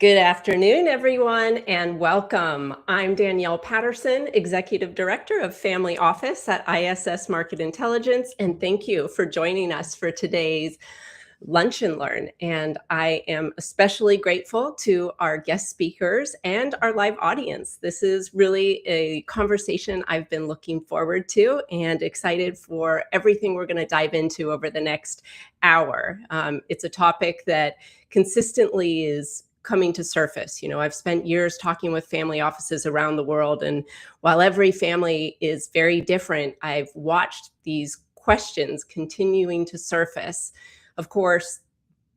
Good afternoon, everyone, and welcome. I'm Danielle Patterson, Executive Director of Family Office at ISS Market Intelligence, and thank you for joining us for today's Lunch and Learn. And I am especially grateful to our guest speakers and our live audience. This is really a conversation I've been looking forward to and excited for everything we're going to dive into over the next hour. It's a topic that consistently is coming to surface. I've spent years talking with family offices around the world, and while every family is very different, I've watched these questions continuing to surface. Of course,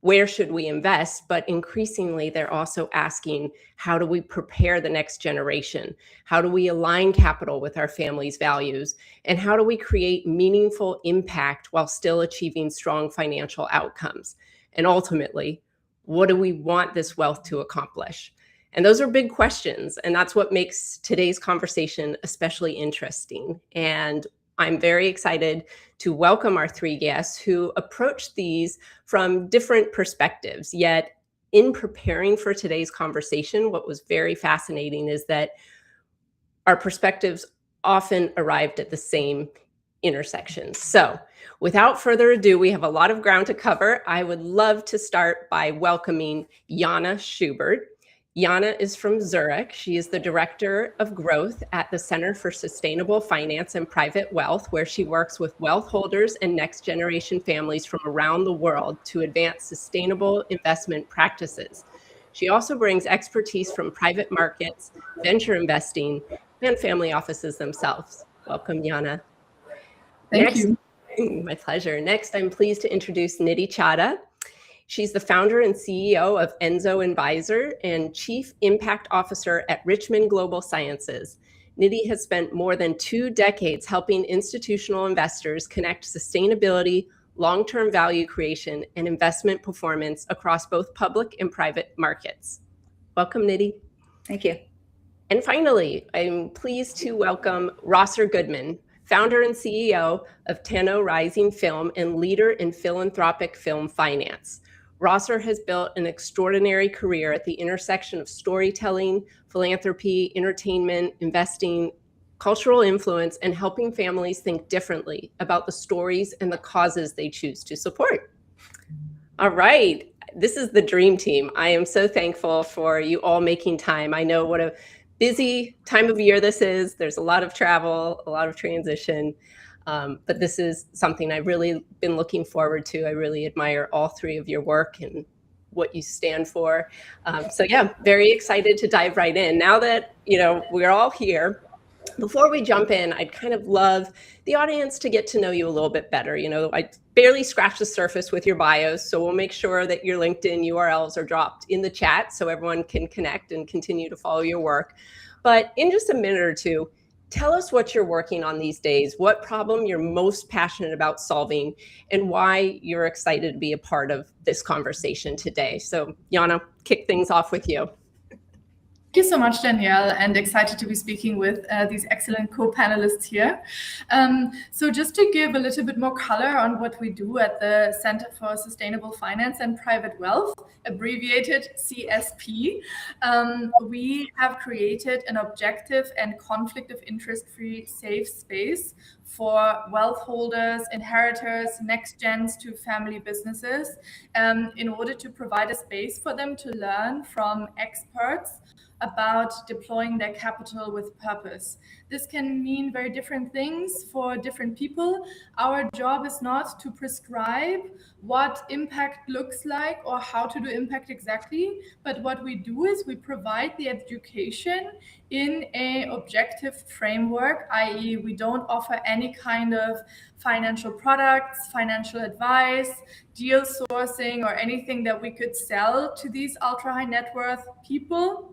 where should we invest? But increasingly, they're also asking, how do we prepare the next generation? How do we align capital with our family's values? And how do we create meaningful impact while still achieving strong financial outcomes? And ultimately, what do we want this wealth to accomplish? And those are big questions. And that's what makes today's conversation especially interesting. And I'm very excited to welcome our three guests who approach these from different perspectives. Yet, in preparing for today's conversation, what was very fascinating is that our perspectives often arrived at the same intersections. So, without further ado, we have a lot of ground to cover. I would love to start by welcoming Jana Schubert. Jana is from Zurich. She is the Director of Growth at the Center for Sustainable Finance and Private Wealth, where she works with wealth holders and next generation families from around the world to advance sustainable investment practices. She also brings expertise from private markets, venture investing, and family offices themselves. Welcome, Jana. Thank you. My pleasure. Next, I'm pleased to introduce Nidhi Chadha. She's the founder and CEO of Enzo Advisor and Chief Impact Officer at Richmond Global Sciences. Nidhi has spent more than 2 decades helping institutional investors connect sustainability, long-term value creation, and investment performance across both public and private markets. Welcome, Nidhi. Thank you. And finally, I'm pleased to welcome Rosser Goodman, founder and CEO of Tenno Rising Film and leader in philanthropic film finance. Rosser has built an extraordinary career at the intersection of storytelling, philanthropy, entertainment, investing, cultural influence, and helping families think differently about the stories and the causes they choose to support. All right, this is the dream team. I am so thankful for you all making time. I know what a busy time of year this is. There's a lot of travel, a lot of transition, but this is something I've really been looking forward to. I really admire all three of your work and what you stand for. So yeah, very excited to dive right in. Now that, we're all here, before we jump in, I'd kind of love the audience to get to know you a little bit better. I barely scratched the surface with your bios, so we'll make sure that your LinkedIn URLs are dropped in the chat so everyone can connect and continue to follow your work. But in just a minute or two, tell us what you're working on these days, what problem you're most passionate about solving, and why you're excited to be a part of this conversation today. So, Jana, kick things off with you. Thank you so much, Danielle, and excited to be speaking with these excellent co-panelists here. So just to give a little bit more color on what we do at the Center for Sustainable Finance and Private Wealth, abbreviated CSP, we have created an objective and conflict of interest-free safe space for wealth holders, inheritors, next gens to family businesses, in order to provide a space for them to learn from experts about deploying their capital with purpose. This can mean very different things for different people. Our job is not to prescribe what impact looks like or how to do impact exactly, but what we do is we provide the education in an objective framework, i.e. we don't offer any kind of financial products, financial advice, deal sourcing, or anything that we could sell to these ultra high net worth people.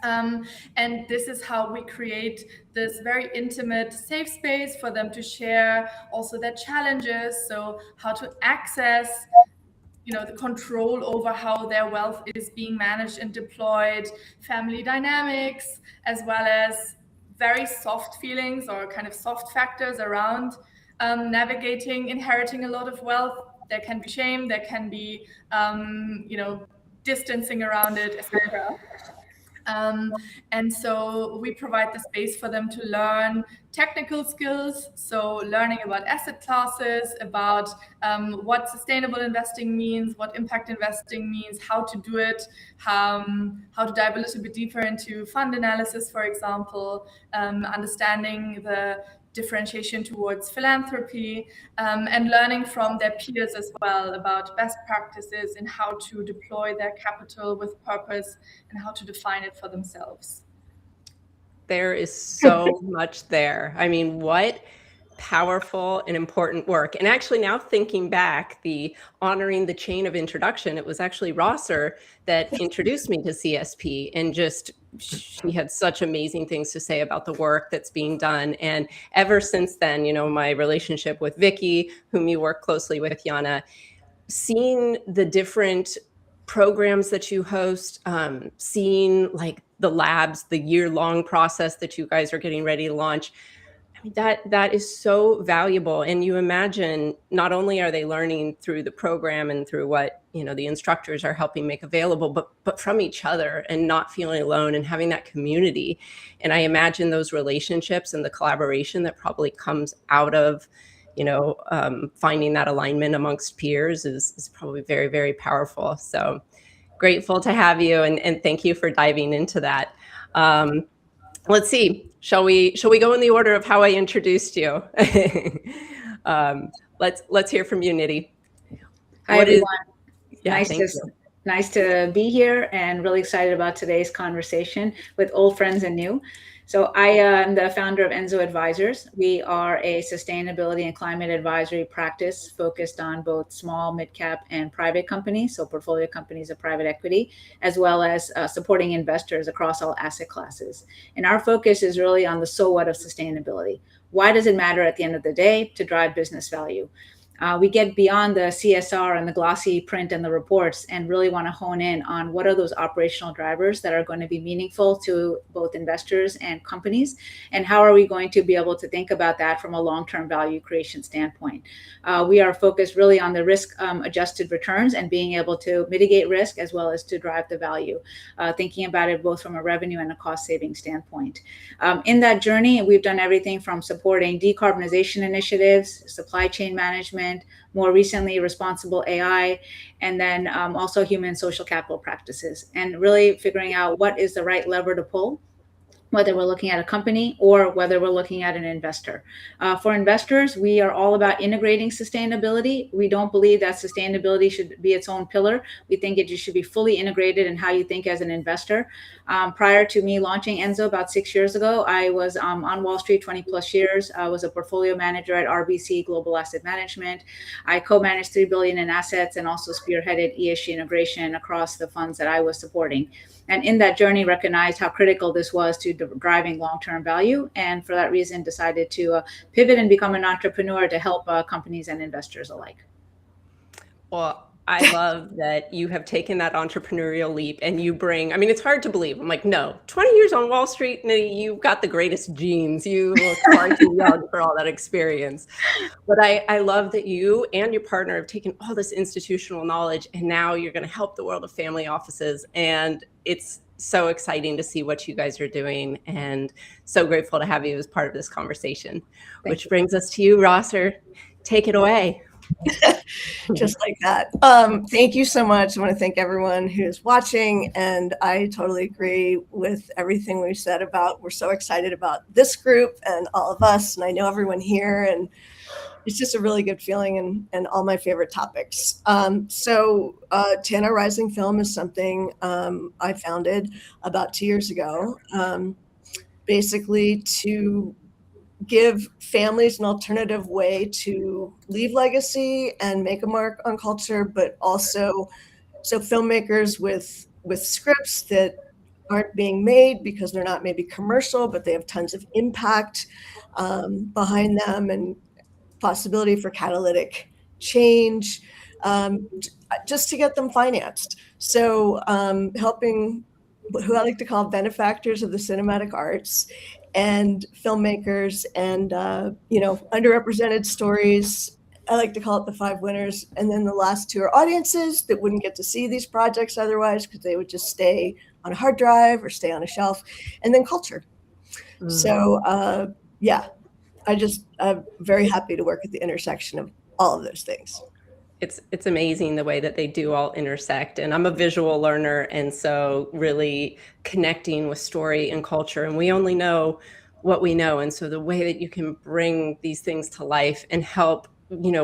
And this is how we create this very intimate safe space for them to share also their challenges. So how to access, the control over how their wealth is being managed and deployed, family dynamics, as well as very soft feelings or kind of soft factors around navigating, inheriting a lot of wealth. There can be shame, there can be, distancing around it, etc. And so we provide the space for them to learn technical skills, so learning about asset classes, about what sustainable investing means, what impact investing means, how to do it, how to dive a little bit deeper into fund analysis, for example, understanding the differentiation towards philanthropy, and learning from their peers as well about best practices in how to deploy their capital with purpose and how to define it for themselves. There is so much there. I mean, what powerful and important work. And actually, now thinking back, the honoring the chain of introduction, it was actually Rosser that introduced me to CSP, and just she had such amazing things to say about the work that's being done. And ever since then, you know, my relationship with Vicky, whom you work closely with, Jana, seeing the different programs that you host, seeing like the labs, the year-long process that you guys are getting ready to launch. I mean, that is so valuable. And you imagine not only are they learning through the program and through what, you know, the instructors are helping make available, but from each other, and not feeling alone and having that community. And I imagine those relationships and the collaboration that probably comes out of, you know, finding that alignment amongst peers is probably very, very powerful. So grateful to have you, and thank you for diving into that. Let's see. Shall we go in the order of how I introduced you? Let's hear from you, Nidhi. Hi, everyone. Yeah, nice to be here, and really excited about today's conversation with old friends and new. So I am the founder of Enzo Advisors. We are a sustainability and climate advisory practice focused on both small, mid-cap, and private companies, so portfolio companies of private equity, as well as supporting investors across all asset classes. And our focus is really on the so what of sustainability. Why does it matter at the end of the day? To drive business value. We get beyond the CSR and the glossy print and the reports, and really want to hone in on what are those operational drivers that are going to be meaningful to both investors and companies, and how are we going to be able to think about that from a long-term value creation standpoint. We are focused really on the risk adjusted returns and being able to mitigate risk as well as to drive the value, thinking about it both from a revenue and a cost saving standpoint. In that journey, we've done everything from supporting decarbonization initiatives, supply chain management, more recently responsible AI, and then also human social capital practices, and really figuring out what is the right lever to pull, whether we're looking at a company or whether we're looking at an investor. For investors, we are all about integrating sustainability. We don't believe that sustainability should be its own pillar. We think it should be fully integrated in how you think as an investor. Prior to me launching Enzo about 6 years ago, I was on Wall Street 20 plus years. I was a portfolio manager at RBC Global Asset Management. I co-managed $3 billion in assets and also spearheaded ESG integration across the funds that I was supporting. And in that journey, recognized how critical this was to driving long-term value. And for that reason, decided to pivot and become an entrepreneur to help companies and investors alike. Well, I love that you have taken that entrepreneurial leap, and you bring, I mean, it's hard to believe. I'm like, no, 20 years on Wall Street, you've got the greatest genes. You look far too young for all that experience. But I love that you and your partner have taken all this institutional knowledge, and now you're going to help the world of family offices. And it's so exciting to see what you guys are doing, and so grateful to have you as part of this conversation. Which brings us to you, Rosser. Take it away. Just like that. Thank you so much. I want to thank everyone who's watching, and I totally agree with everything we said about, we're so excited about this group and all of us, and I know everyone here, and it's just a really good feeling, and all my favorite topics. So Tana Rising Film is something I founded about 2 years ago, basically to give families an alternative way to leave legacy and make a mark on culture, but also so filmmakers with scripts that aren't being made because they're not maybe commercial, but they have tons of impact behind them and possibility for catalytic change, just to get them financed. So helping who I like to call benefactors of the cinematic arts and filmmakers and underrepresented stories I like to call it the 5 winners. And then the last 2 are audiences that wouldn't get to see these projects otherwise because they would just stay on a hard drive or stay on a shelf. And then culture. So, yeah, I'm very happy to work at the intersection of all of those things. It's amazing the way that they do all intersect. And I'm a visual learner, and so really connecting with story and culture. And we only know what we know. And so the way that you can bring these things to life and help,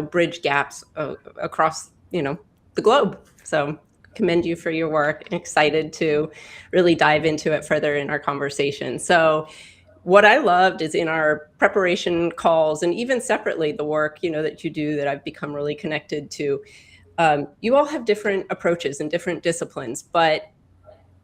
bridge gaps across, the globe. So commend you for your work, and excited to really dive into it further in our conversation. So what I loved is in our preparation calls, and even separately, the work, that you do, that I've become really connected to. You all have different approaches and different disciplines, but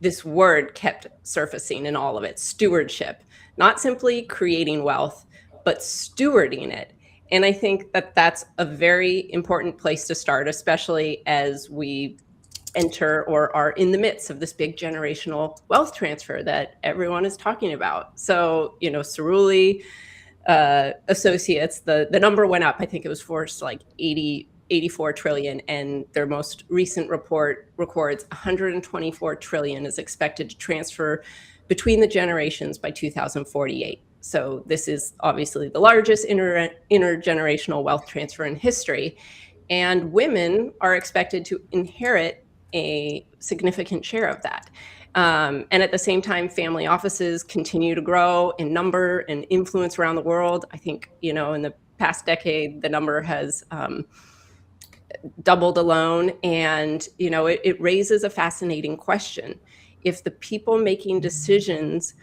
this word kept surfacing in all of it: stewardship. Not simply creating wealth, but stewarding it. And I think that that's a very important place to start, especially as we enter or are in the midst of this big generational wealth transfer that everyone is talking about. So, Cerulli Associates, the number went up. I think it was forced like 84 trillion, and their most recent report records 124 trillion is expected to transfer between the generations by 2048. So this is obviously the largest intergenerational wealth transfer in history. And women are expected to inherit a significant share of that. And at the same time, family offices continue to grow in number and influence around the world. I think, in the past decade, the number has doubled alone. And, it raises a fascinating question. If the people making decisions,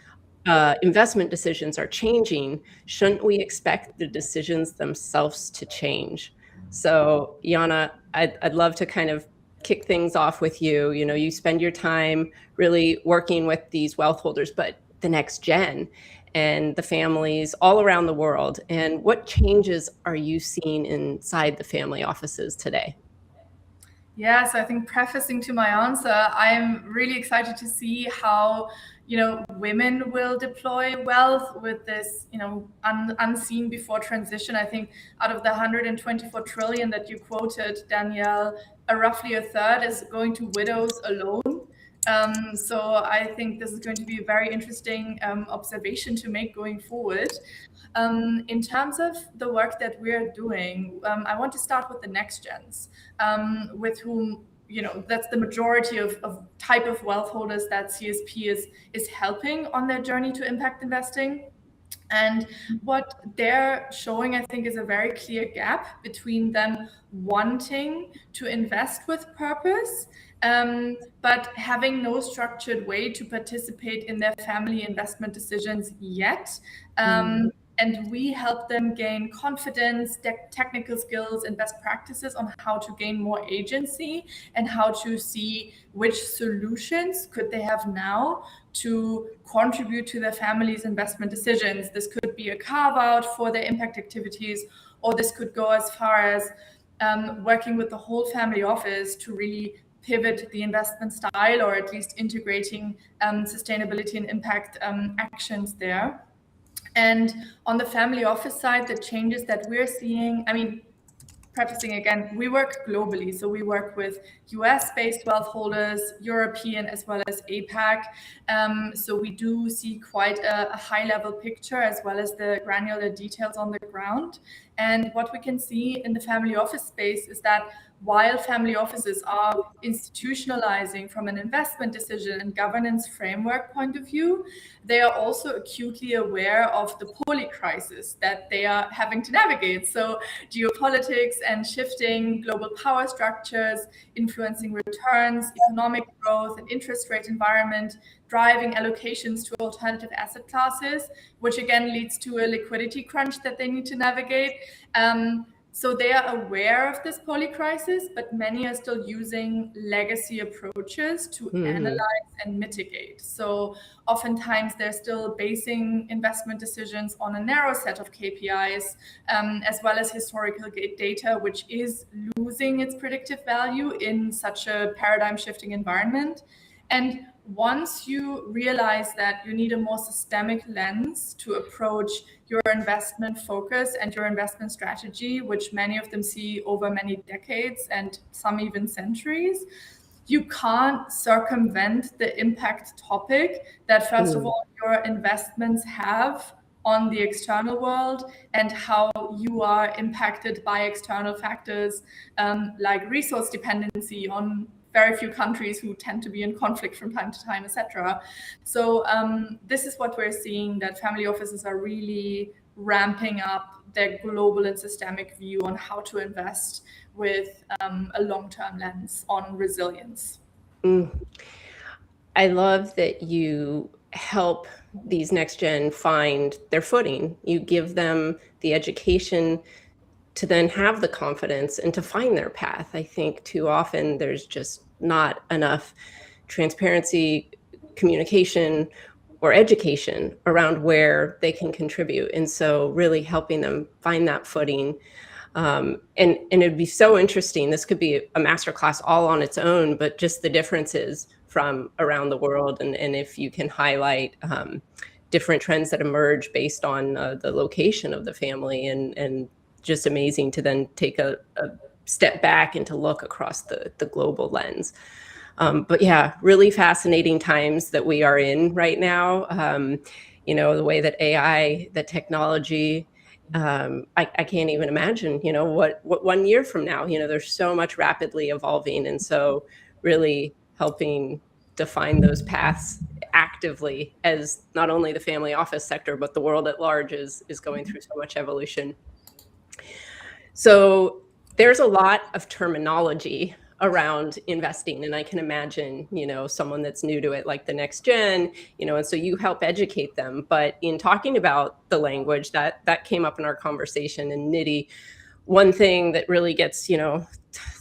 investment decisions, are changing, shouldn't we expect the decisions themselves to change? So, Jana, I'd love to kind of kick things off with you. You spend your time really working with these wealth holders, but the next gen and the families all around the world. And what changes are you seeing inside the family offices today? Yes, I think prefacing to my answer, I'm really excited to see how, women will deploy wealth with this, unseen before transition. I think out of the 124 trillion that you quoted, Danielle, roughly a third is going to widows alone. So I think this is going to be a very interesting observation to make going forward. In terms of the work that we're doing, I want to start with the next gens, with whom, that's the majority of type of wealth holders that CSP is helping on their journey to impact investing. And what they're showing, I think, is a very clear gap between them wanting to invest with purpose, but having no structured way to participate in their family investment decisions yet. And we help them gain confidence, technical skills, and best practices on how to gain more agency and how to see which solutions could they have now to contribute to their family's investment decisions. This could be a carve out for their impact activities, or this could go as far as working with the whole family office to really pivot the investment style, or at least integrating sustainability and impact actions there. And on the family office side, the changes that we're seeing, prefacing again, we work globally. So we work with US-based wealth holders, European, as well as APAC. So we do see quite a high-level picture, as well as the granular details on the ground. And what we can see in the family office space is that while family offices are institutionalizing from an investment decision and governance framework point of view, they are also acutely aware of the poly crisis that they are having to navigate. So geopolitics and shifting global power structures, influencing returns, economic growth, and interest rate environment, driving allocations to alternative asset classes, which again leads to a liquidity crunch that they need to navigate. So they are aware of this poly crisis, but many are still using legacy approaches to analyze and mitigate. So oftentimes they're still basing investment decisions on a narrow set of KPIs, as well as historical data, which is losing its predictive value in such a paradigm shifting environment. And once you realize that you need a more systemic lens to approach your investment focus and your investment strategy, which many of them see over many decades and some even centuries, you can't circumvent the impact topic that, first of all, your investments have on the external world and how you are impacted by external factors like resource dependency on very few countries who tend to be in conflict from time to time, etc. So this is what we're seeing, that family offices are really ramping up their global and systemic view on how to invest with a long-term lens on resilience. I love that you help these next gen find their footing. You give them the education to then have the confidence and to find their path. I think too often there's just not enough transparency, communication, or education around where they can contribute. And so really helping them find that footing. And it'd be so interesting. This could be a masterclass all on its own, but just the differences from around the world. And if you can highlight different trends that emerge based on the location of the family, and just amazing to then take a step back and to look across the global lens. But yeah, really fascinating times that we are in right now. The way that AI, the technology, I can't even imagine, what 1 year from now, there's so much rapidly evolving. And so really helping define those paths actively as not only the family office sector, but the world at large is going through so much evolution. So there's a lot of terminology around investing. And I can imagine, someone that's new to it, like the next gen, and so you help educate them. But in talking about the language that came up in our conversation, and Nidhi, one thing that really gets,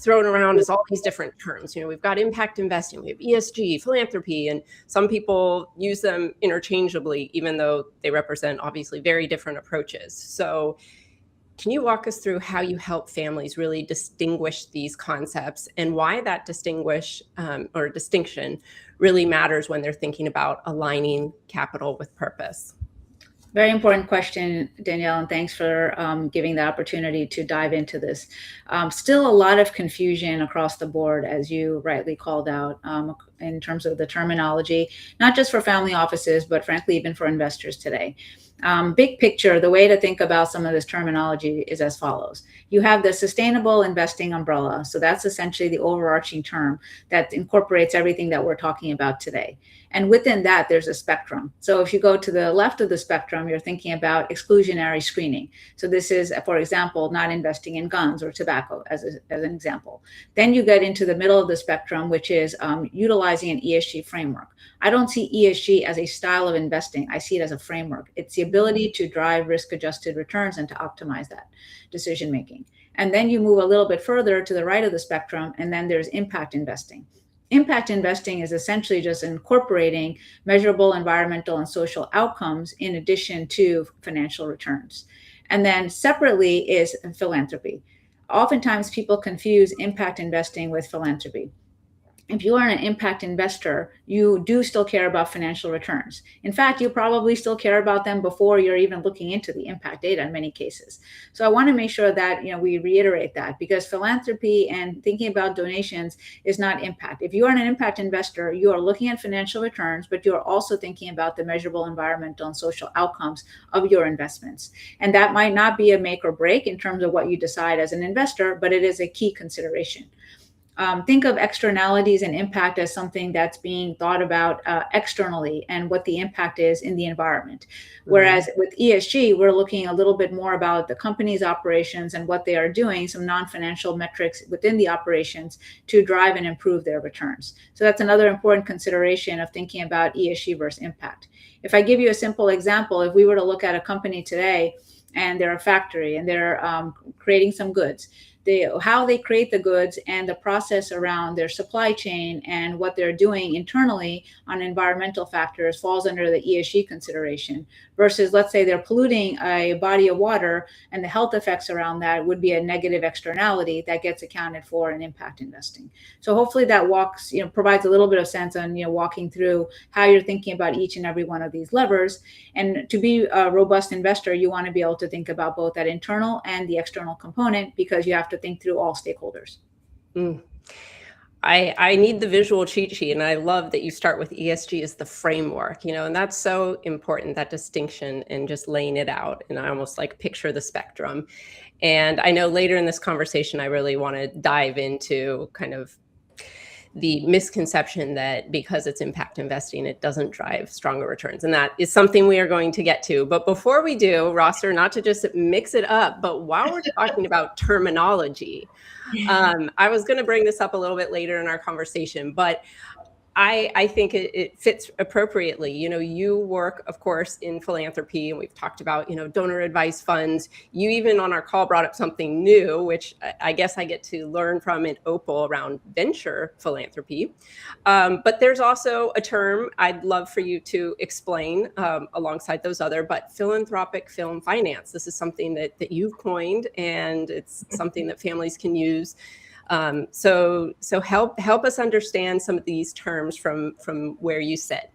thrown around is all these different terms. We've got impact investing, we have ESG, philanthropy, and some people use them interchangeably, even though they represent obviously very different approaches. So can you walk us through how you help families really distinguish these concepts, and why that distinction really matters when they're thinking about aligning capital with purpose? Very important question, Danielle, and thanks for giving the opportunity to dive into this. Still a lot of confusion across the board, as you rightly called out, in terms of the terminology, not just for family offices, but frankly, even for investors today. Big picture, the way to think about some of this terminology is as follows. You have the sustainable investing umbrella. So that's essentially the overarching term that incorporates everything that we're talking about today. And within that, there's a spectrum. So if you go to the left of the spectrum, you're thinking about exclusionary screening. So this is, for example, not investing in guns or tobacco as an example. Then you get into the middle of the spectrum, which is utilizing an ESG framework. I don't see ESG as a style of investing. I see it as a framework. It's the ability to drive risk-adjusted returns and to optimize that decision making. And then you move a little bit further to the right of the spectrum, and then there's impact investing. Impact investing is essentially just incorporating measurable environmental and social outcomes in addition to financial returns. And then separately is philanthropy. Oftentimes people confuse impact investing with philanthropy. If you are an impact investor, you do still care about financial returns. In fact, you probably still care about them before you're even looking into the impact data in many cases. So I want to make sure that we reiterate that, because philanthropy and thinking about donations is not impact. If you are an impact investor, you are looking at financial returns, but you are also thinking about the measurable environmental and social outcomes of your investments. And that might not be a make or break in terms of what you decide as an investor, but it is a key consideration. Think of externalities and impact as something that's being thought about externally and what the impact is in the environment. Whereas with ESG, we're looking a little bit more about the company's operations and what they are doing, some non-financial metrics within the operations to drive and improve their returns. So that's another important consideration of thinking about ESG versus impact. If I give you a simple example, if we were to look at a company today and they're a factory and they're creating some goods, how they create the goods and the process around their supply chain and what they're doing internally on environmental factors falls under the ESG consideration, versus let's say they're polluting a body of water and the health effects around that would be a negative externality that gets accounted for in impact investing. So hopefully that provides a little bit of sense on, walking through how you're thinking about each and every one of these levers. And to be a robust investor, you want to be able to think about both that internal and the external component, because you have to think through all stakeholders. I need the visual cheat sheet, and I love that you start with ESG as the framework, and that's so important, that distinction and just laying it out. And I almost like picture the spectrum. And I know later in this conversation, I really want to dive into kind of the misconception that because it's impact investing, it doesn't drive stronger returns. And that is something we are going to get to. But before we do, Rosser, not to just mix it up, but while we're talking about terminology, I was going to bring this up a little bit later in our conversation, but I think it fits appropriately. You work, of course, in philanthropy, and we've talked about, donor advised funds. You even on our call brought up something new, which I guess I get to learn from at Opal around venture philanthropy. But there's also a term I'd love for you to explain alongside those other, but philanthropic film finance. This is something that you've coined, and it's something that families can use. So help us understand some of these terms from where you sit.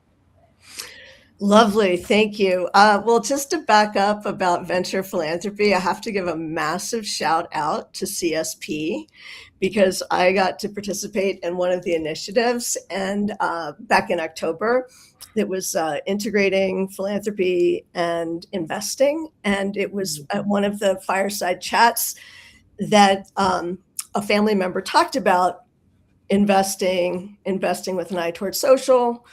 Lovely. Thank you. Well, just to back up about venture philanthropy, I have to give a massive shout out to CSP, because I got to participate in one of the initiatives, and back in October, it was integrating philanthropy and investing. And it was at one of the fireside chats that a family member talked about investing with an eye towards social,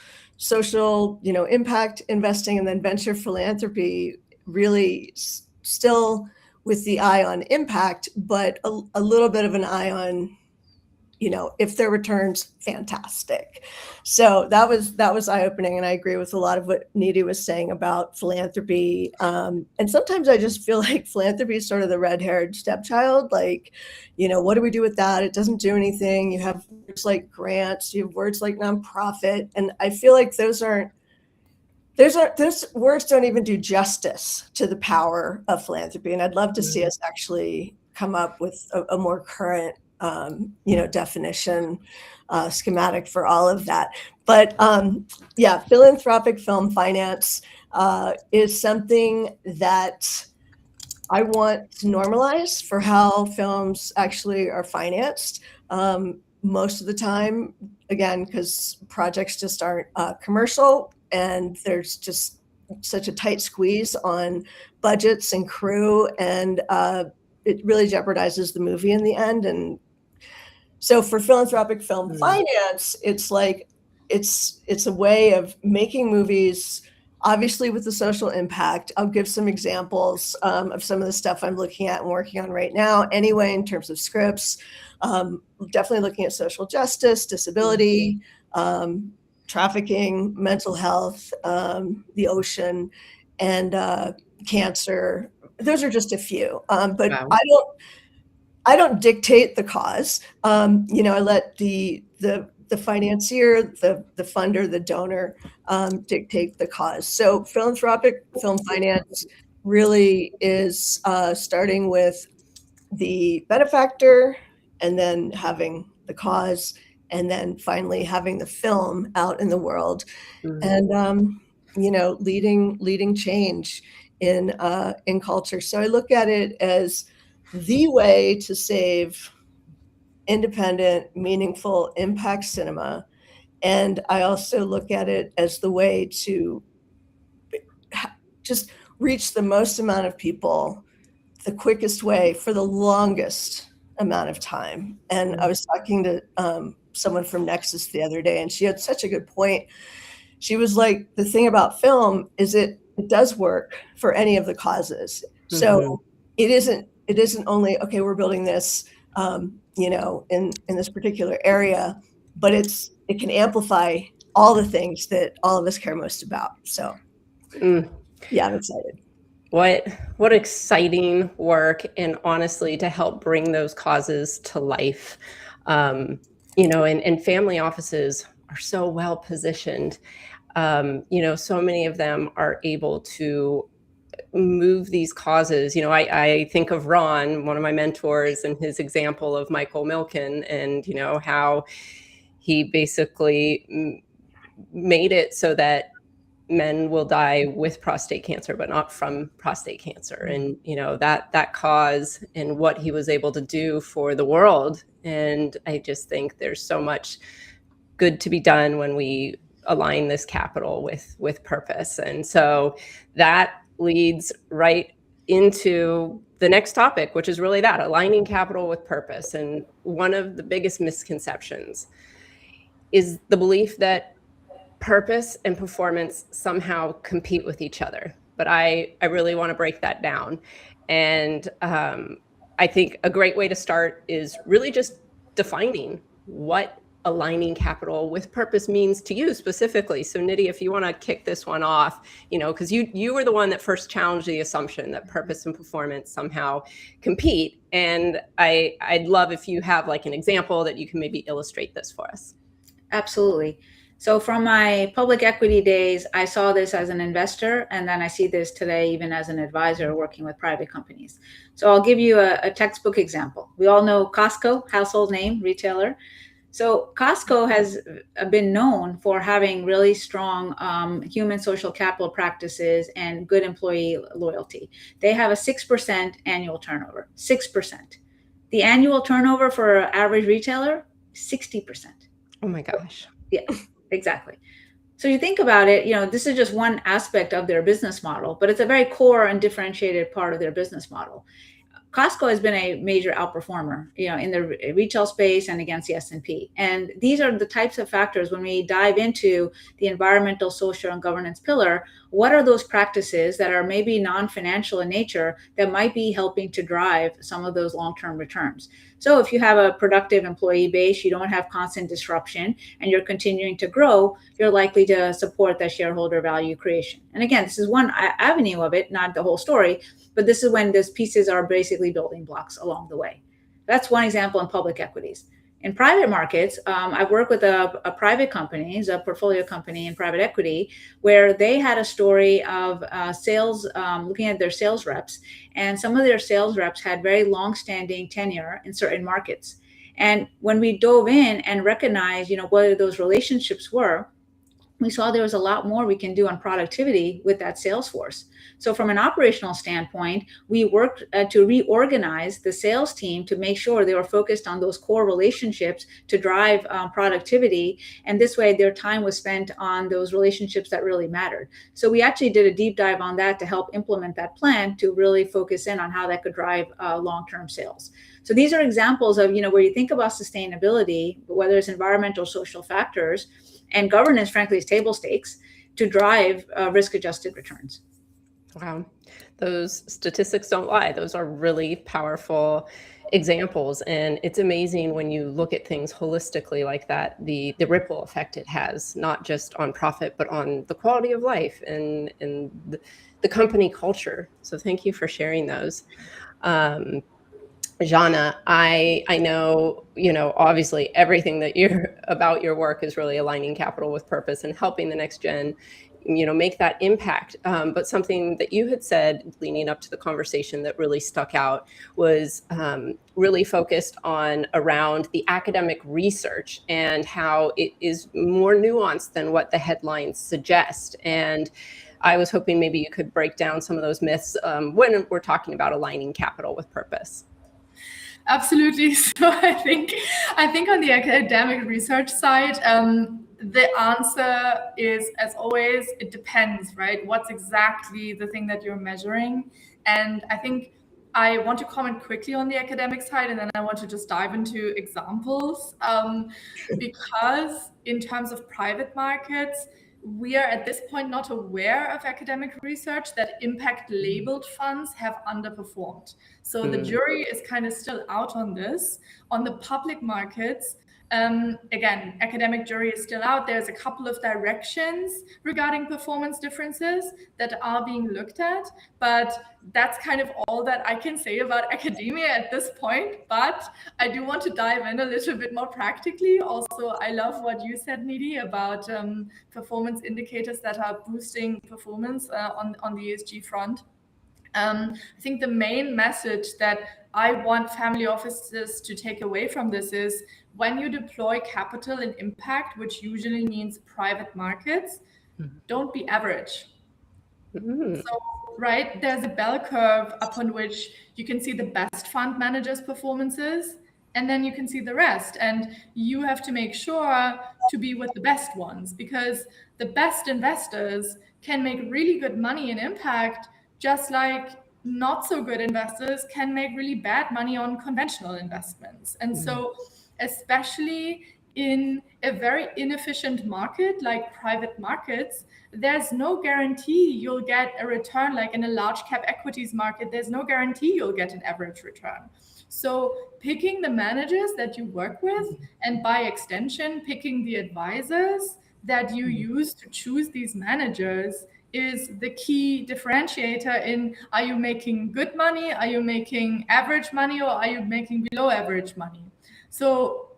impact investing, and then venture philanthropy, really still with the eye on impact, but a little bit of an eye on, if their returns, fantastic. So that was eye-opening, and I agree with a lot of what Nidhi was saying about philanthropy. And sometimes I just feel like philanthropy is sort of the red-haired stepchild. Like, what do we do with that? It doesn't do anything. You have words like grants, you have words like nonprofit, and I feel like those words don't even do justice to the power of philanthropy. And I'd love to see us actually come up with a more current definition, schematic for all of that. But philanthropic film finance is something that I want to normalize for how films actually are financed. Most of the time, again, because projects just aren't commercial, and there's just such a tight squeeze on budgets and crew, and it really jeopardizes the movie in the end. And so for philanthropic film finance, it's like it's a way of making movies, obviously with the social impact. I'll give some examples of some of the stuff I'm looking at and working on right now. Anyway, in terms of scripts, definitely looking at social justice, disability, trafficking, mental health, the ocean, and cancer. Those are just a few, but wow. I don't dictate the cause. I let the financier, the funder, the donor dictate the cause. So philanthropic film finance really is starting with the benefactor, and then having the cause, and then finally having the film out in the world, and leading change in culture. So I look at it as the way to save independent, meaningful impact cinema. And I also look at it as the way to just reach the most amount of people, the quickest way for the longest amount of time. And I was talking to someone from Nexus the other day, and she had such a good point. She was like, the thing about film is it does work for any of the causes. So it isn't only, okay, we're building this, in this particular area, but it can amplify all the things that all of us care most about. So, yeah, I'm excited. what exciting work, and honestly, to help bring those causes to life. And family offices are so well positioned. So many of them are able to move these causes. I think of Ron, one of my mentors, and his example of Michael Milken, and how he basically made it so that men will die with prostate cancer, but not from prostate cancer. And that cause and what he was able to do for the world. And I just think there's so much good to be done when we align this capital with purpose. And so that leads right into the next topic, which is really that, aligning capital with purpose. And one of the biggest misconceptions is the belief that purpose and performance somehow compete with each other. But I really want to break that down. And I think a great way to start is really just defining what aligning capital with purpose means to you specifically. So Nidhi, if you want to kick this one off, because you were the one that first challenged the assumption that purpose and performance somehow compete. And I'd love if you have like an example that you can maybe illustrate this for us. Absolutely. So from my public equity days, I saw this as an investor, and then I see this today even as an advisor working with private companies. So I'll give you a textbook example. We all know Costco, household name, retailer. So Costco has been known for having really strong human social capital practices and good employee loyalty. They have a 6% annual turnover, 6%. The annual turnover for an average retailer, 60%. Oh my gosh. Yeah, exactly. So you think about it, this is just one aspect of their business model, but it's a very core and differentiated part of their business model. Costco has been a major outperformer, in the retail space and against the S&P. And these are the types of factors when we dive into the environmental, social, and governance pillar. What are those practices that are maybe non-financial in nature that might be helping to drive some of those long-term returns? So if you have a productive employee base, you don't have constant disruption, and you're continuing to grow, you're likely to support that shareholder value creation. And again, this is one avenue of it, not the whole story, but this is when those pieces are basically building blocks along the way. That's one example in public equities. In private markets, I've worked with a private company, a portfolio company in private equity, where they had a story of sales, looking at their sales reps, and some of their sales reps had very long-standing tenure in certain markets. And when we dove in and recognized, what those relationships were, we saw there was a lot more we can do on productivity with that sales force. So from an operational standpoint, we worked to reorganize the sales team to make sure they were focused on those core relationships to drive productivity. And this way, their time was spent on those relationships that really mattered. So we actually did a deep dive on that to help implement that plan to really focus in on how that could drive long-term sales. So these are examples of, where you think about sustainability, whether it's environmental, social factors, and governance, frankly, is table stakes to drive risk-adjusted returns. Wow. Those statistics don't lie. Those are really powerful examples. And it's amazing when you look at things holistically like that, the ripple effect it has, not just on profit, but on the quality of life and the company culture. So thank you for sharing those. Jana, I know, obviously everything that you're about your work is really aligning capital with purpose and helping the next gen, make that impact. But something that you had said leading up to the conversation that really stuck out was really focused on around the academic research and how it is more nuanced than what the headlines suggest. And I was hoping maybe you could break down some of those myths when we're talking about aligning capital with purpose. Absolutely. So I think on the academic research side, the answer is, as always, it depends, right? What's exactly the thing that you're measuring? And I think I want to comment quickly on the academic side, and then I want to just dive into examples, because in terms of private markets, we are at this point not aware of academic research that impact labeled funds have underperformed. So the jury is kind of still out on this. On the public markets, Again, academic jury is still out. There's a couple of directions regarding performance differences that are being looked at, but that's kind of all that I can say about academia at this point. But I do want to dive in a little bit more practically. Also, I love what you said, Nidhi, about performance indicators that are boosting performance on the ESG front. I think the main message that I want family offices to take away from this is when you deploy capital in impact, which usually means private markets, don't be average. So, right, there's a bell curve upon which you can see the best fund managers' performances, and then you can see the rest. And you have to make sure to be with the best ones, because the best investors can make really good money in impact, just like not so good investors can make really bad money on conventional investments. And so, especially in a very inefficient market like private markets, there's no guarantee you'll get a return. Like in a large cap equities market, there's no guarantee you'll get an average return. So picking the managers that you work with, and by extension, picking the advisors that you use to choose these managers, is the key differentiator in, are you making good money, are you making average money, or are you making below average money? So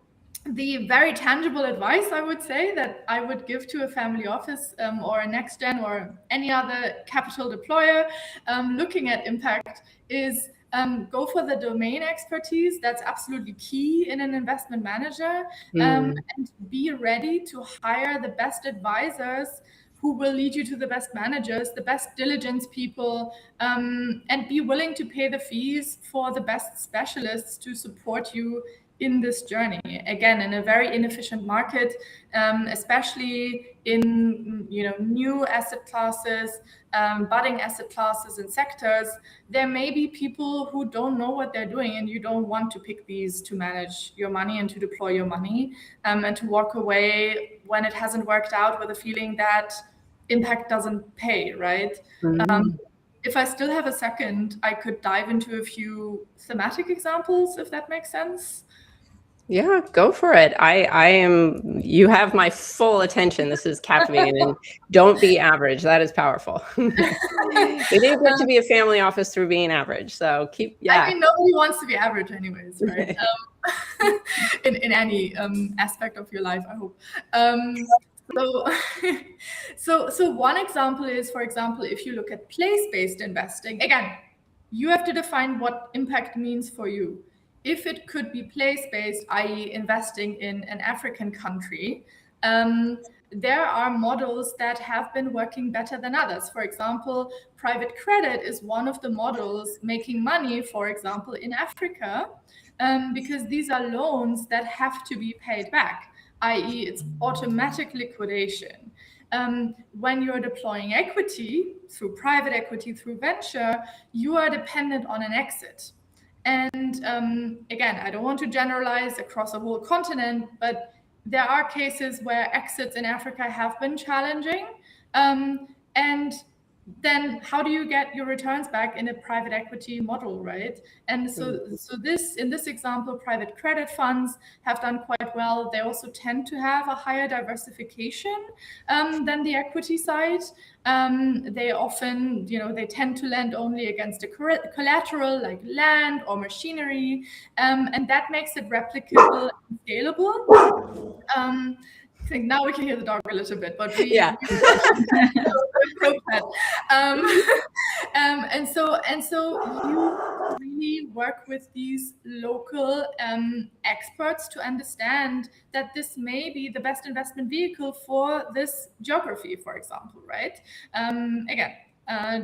the very tangible advice I would say that I would give to a family office or a next gen or any other capital deployer looking at impact is go for the domain expertise. That's absolutely key in an investment manager, and be ready to hire the best advisors who will lead you to the best managers, the best diligence people, and be willing to pay the fees for the best specialists to support you in this journey. Again, in a very inefficient market, especially in new asset classes, budding asset classes and sectors, there may be people who don't know what they're doing, and you don't want to pick these to manage your money and to deploy your money, and to walk away when it hasn't worked out with a feeling that impact doesn't pay, right? If I still have a second, I could dive into a few thematic examples, if that makes sense. Yeah, go for it. You have my full attention. This is captivating. And don't be average. That is powerful. It is good to be a family office through being average. So I mean, nobody wants to be average anyways, right? In any aspect of your life, I hope. So one example is, for example, if you look at place-based investing, again, you have to define what impact means for you. If it could be place-based, i.e. investing in an African country, there are models that have been working better than others. For example, private credit is one of the models making money, for example, in Africa, because these are loans that have to be paid back, i.e. it's automatic liquidation. When you're deploying equity, through private equity, through venture, you are dependent on an exit. And again, I don't want to generalize across a whole continent, but there are cases where exits in Africa have been challenging. And then how do you get your returns back in a private equity model, right? And so in this example, private credit funds have done quite well. They also tend to have a higher diversification than the equity side. They often, they tend to lend only against a collateral like land or machinery, and that makes it replicable and scalable. I think now we can hear the dog a little bit, but and so you really work with these local experts to understand that this may be the best investment vehicle for this geography, for example, right? Again,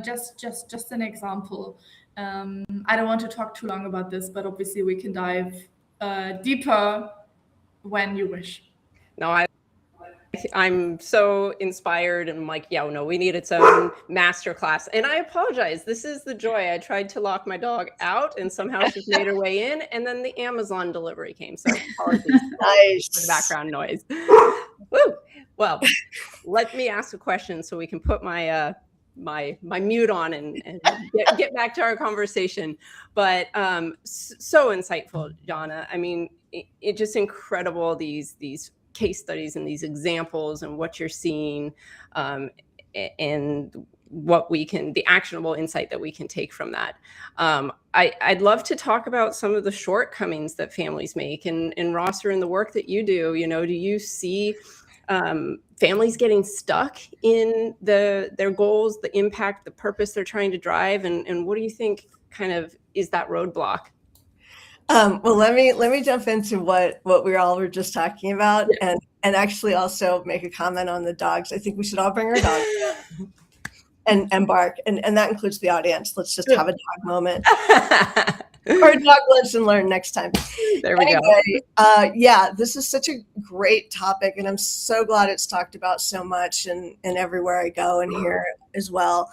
just an example. I don't want to talk too long about this, but obviously we can dive deeper when you wish. No, I'm so inspired, and I'm like, yeah, no, we need its own masterclass. And I apologize. This is the joy. I tried to lock my dog out, and somehow she's made her way in, and then the Amazon delivery came. So apologies for the background noise. Woo! Well, let me ask a question so we can put my my mute on and get back to our conversation. But so insightful, Jana. I mean, it just incredible, these case studies and these examples and what you're seeing, and what we can, the actionable insight that we can take from that. I'd love to talk about some of the shortcomings that families make, and Rosser, in the work that you do, do you see families getting stuck in their goals, the impact, the purpose they're trying to drive, and what do you think kind of is that roadblock? Well, let me jump into what we all were just talking about, Yeah. and actually also make a comment on the dogs. I think we should all bring our dogs and bark, and that includes the audience. Let's just have a dog moment. Or a dog lunch and learn next time. There we go. Yeah, this is such a great topic, and I'm so glad it's talked about so much and everywhere I go and here as well,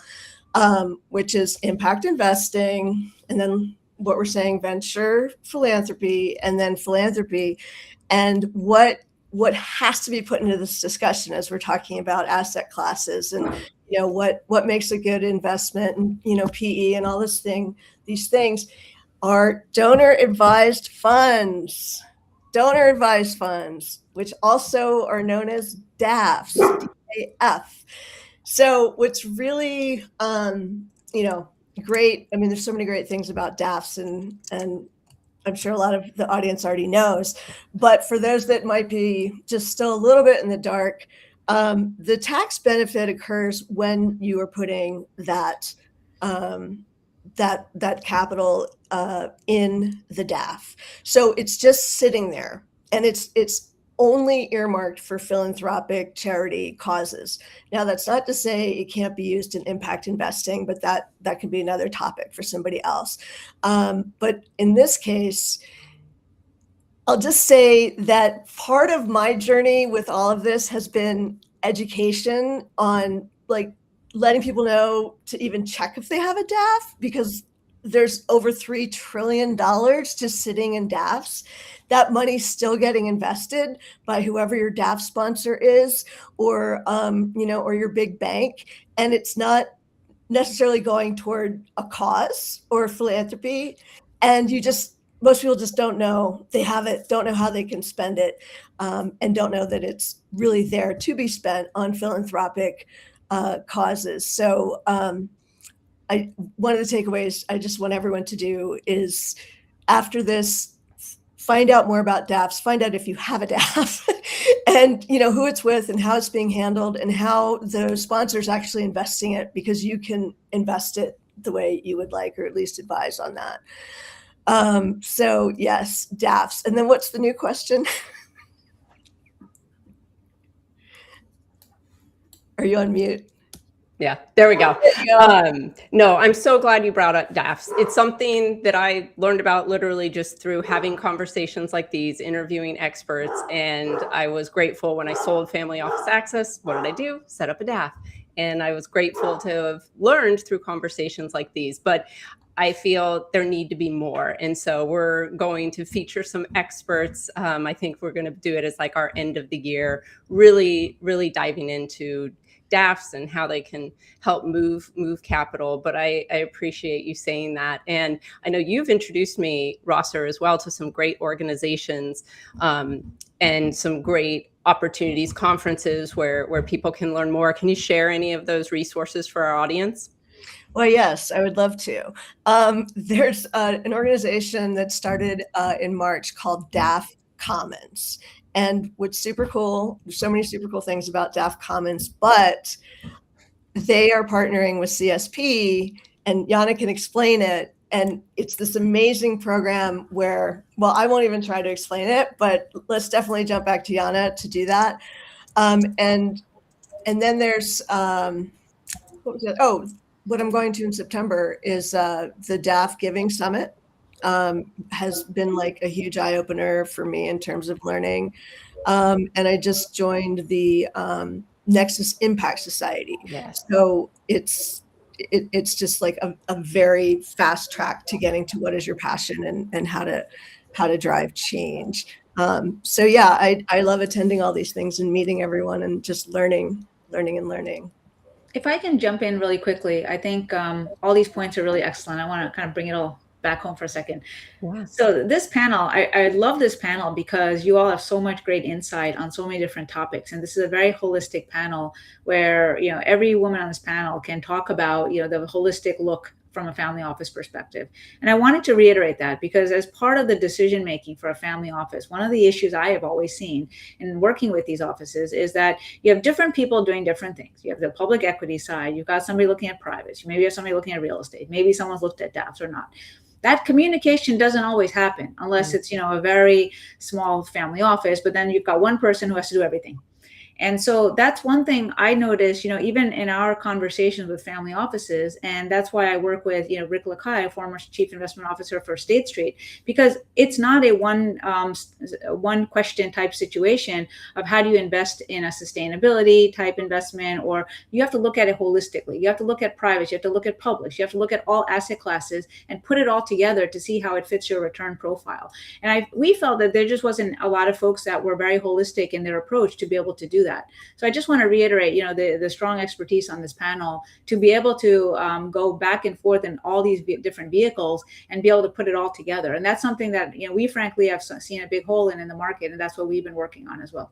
which is impact investing, and then what we're saying, venture philanthropy, and then philanthropy, and what has to be put into this discussion as we're talking about asset classes and what makes a good investment, and PE and all these things are donor advised funds, which also are known as DAFs, DAF. So what's really great, I mean, there's so many great things about DAFs, and I'm sure a lot of the audience already knows, but for those that might be just still a little bit in the dark, the tax benefit occurs when you are putting that capital in the DAF. So it's just sitting there, and it's only earmarked for philanthropic charity causes. Now, that's not to say it can't be used in impact investing, but that can be another topic for somebody else. But in this case, I'll just say that part of my journey with all of this has been education on letting people know to even check if they have a DAF, because there's over $3 trillion just sitting in DAFs. That money's still getting invested by whoever your DAF sponsor is, or or your big bank, and it's not necessarily going toward a cause or philanthropy. And most people just don't know they have it, don't know how they can spend it, and don't know that it's really there to be spent on philanthropic causes. So one of the takeaways I just want everyone to do is, after this, find out more about DAFs, find out if you have a DAF, and who it's with and how it's being handled and how the sponsor's actually investing it, because you can invest it the way you would like, or at least advise on that. So yes, DAFs. And then what's the new question? Are you on mute? Yeah, there we go. No, I'm so glad you brought up DAFs. It's something that I learned about literally just through having conversations like these, interviewing experts. And I was grateful when I sold Family Office Access. What did I do? Set up a DAF. And I was grateful to have learned through conversations like these. But I feel there need to be more. And so we're going to feature some experts. I think we're going to do it as like our end of the year, really, really diving into DAFs and how they can help move capital. But I appreciate you saying that. And I know you've introduced me, Rosser, as well, to some great organizations and some great opportunities, conferences where people can learn more. Can you share any of those resources for our audience? Well, yes, I would love to. There's an organization that started in March called DAF Commons. And what's super cool, there's so many super cool things about DAF Commons, but they are partnering with CSP, and Jana can explain it. And it's this amazing program where, well, I won't even try to explain it, but let's definitely jump back to Jana to do that. And then there's, what was it? Oh, what I'm going to in September is the DAF Giving Summit. Has been like a huge eye opener for me in terms of learning. And I just joined the Nexus Impact Society. Yes. So it's just like a very fast track to getting to what is your passion and how to drive change. So yeah, I love attending all these things and meeting everyone and just learning. If I can jump in really quickly, I think all these points are really excellent. I want to kind of bring it all back home for a second. Yeah. So this panel, I love this panel because you all have so much great insight on so many different topics. And this is a very holistic panel where, every woman on this panel can talk about, the holistic look from a family office perspective. And I wanted to reiterate that because as part of the decision making for a family office, one of the issues I have always seen in working with these offices is that you have different people doing different things. You have the public equity side, you've got somebody looking at privates, maybe you have somebody looking at real estate, maybe someone's looked at DAPs or not. That communication doesn't always happen unless it's, a very small family office, but then you've got one person who has to do everything. And so that's one thing I noticed, even in our conversations with family offices, and that's why I work with, Rick Lakai, former chief investment officer for State Street, because it's not a one question type situation of how do you invest in a sustainability type investment, or you have to look at it holistically. You have to look at privates, you have to look at publics, you have to look at all asset classes and put it all together to see how it fits your return profile. And we felt that there just wasn't a lot of folks that were very holistic in their approach to be able to do that. So I just want to reiterate, the strong expertise on this panel to be able to go back and forth in all these different vehicles and be able to put it all together. And that's something that, we frankly have seen a big hole in the market. And that's what we've been working on as well.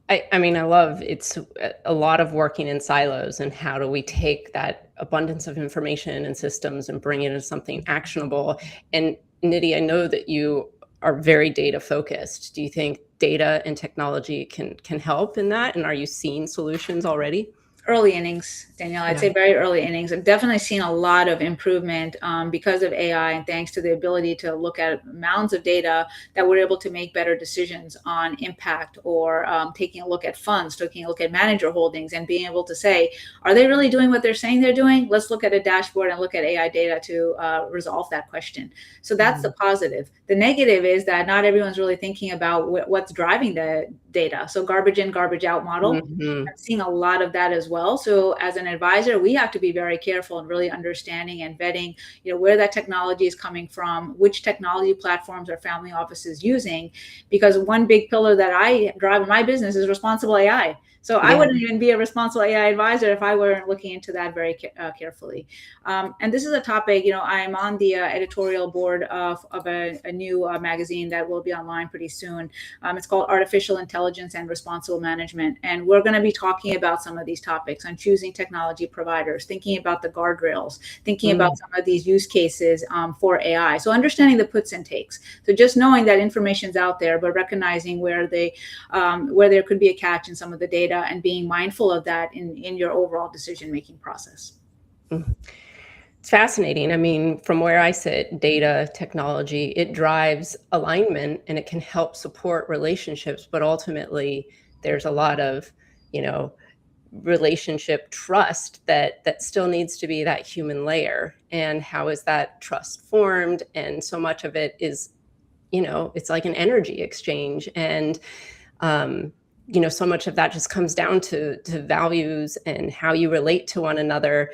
I mean, I love it's a lot of working in silos, and how do we take that abundance of information and systems and bring it into something actionable? And Nidhi, I know that you are very data focused. Do you think data and technology can help in that? And are you seeing solutions already? Early innings, Danielle. I'd say very early innings. I've definitely seen a lot of improvement because of AI and thanks to the ability to look at mounds of data that we're able to make better decisions on impact, or taking a look at funds, taking a look at manager holdings and being able to say, are they really doing what they're saying they're doing? Let's look at a dashboard and look at AI data to resolve that question. So that's the positive. The negative is that not everyone's really thinking about what's driving the data. So garbage in, garbage out model. I'm seeing a lot of that as well. So as an advisor, we have to be very careful and really understanding and vetting, where that technology is coming from, which technology platforms are family offices using, because one big pillar that I drive in my business is responsible AI. So I wouldn't even be a responsible AI advisor if I weren't looking into that very carefully. And this is a topic, I'm on the editorial board of a new magazine that will be online pretty soon. It's called Artificial Intelligence and Responsible Management. And we're going to be talking about some of these topics on choosing technology providers, thinking about the guardrails, thinking about some of these use cases for AI. So understanding the puts and takes. So just knowing that information's out there, but recognizing where there could be a catch in some of the data, and being mindful of that in your overall decision-making process. It's fascinating. I mean, from where I sit, data, technology, it drives alignment and it can help support relationships, but ultimately there's a lot of, relationship trust that still needs to be that human layer. And how is that trust formed? And so much of it is, it's like an energy exchange. And, so much of that just comes down to values and how you relate to one another.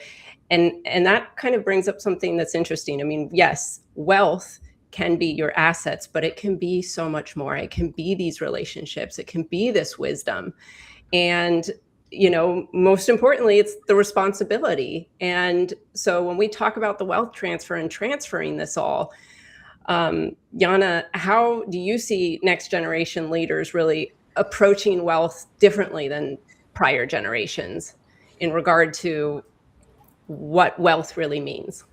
And that kind of brings up something that's interesting. I mean, yes, wealth can be your assets, but it can be so much more. It can be these relationships. It can be this wisdom. And, most importantly, it's the responsibility. And so when we talk about the wealth transfer and transferring this all, Jana, how do you see next generation leaders really approaching wealth differently than prior generations in regard to what wealth really means?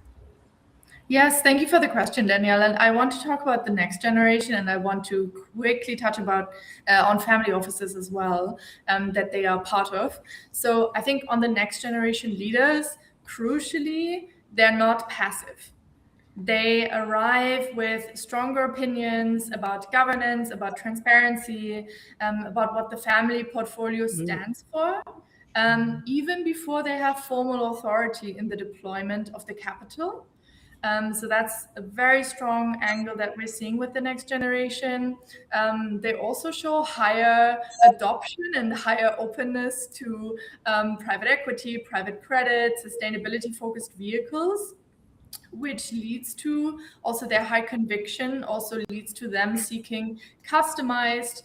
Yes, thank you for the question, Danielle. And I want to talk about the next generation, and I want to quickly touch about on family offices as well, that they are part of. So I think on the next generation leaders, crucially, they're not passive. They arrive with stronger opinions about governance, about transparency, about what the family portfolio stands for, even before they have formal authority in the deployment of the capital. So that's a very strong angle that we're seeing with the next generation. They also show higher adoption and higher openness to private equity, private credit, sustainability-focused vehicles. which leads to also their high conviction, also leads to them seeking customized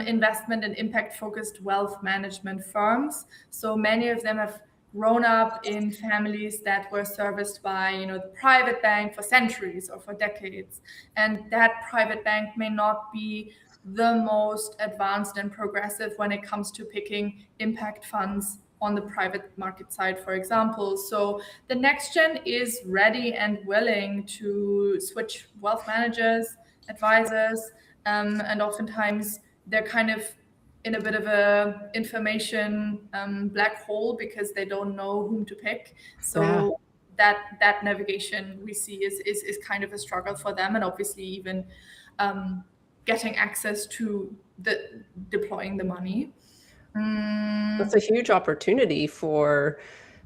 investment and impact-focused wealth management firms. So many of them have grown up in families that were serviced by, the private bank for centuries or for decades. And that private bank may not be the most advanced and progressive when it comes to picking impact funds on the private market side, for example. So the next gen is ready and willing to switch wealth managers, advisors, and oftentimes they're kind of in a bit of a information black hole because they don't know whom to pick. So that navigation we see is kind of a struggle for them, and obviously even getting access to the deploying the money. That's a huge opportunity for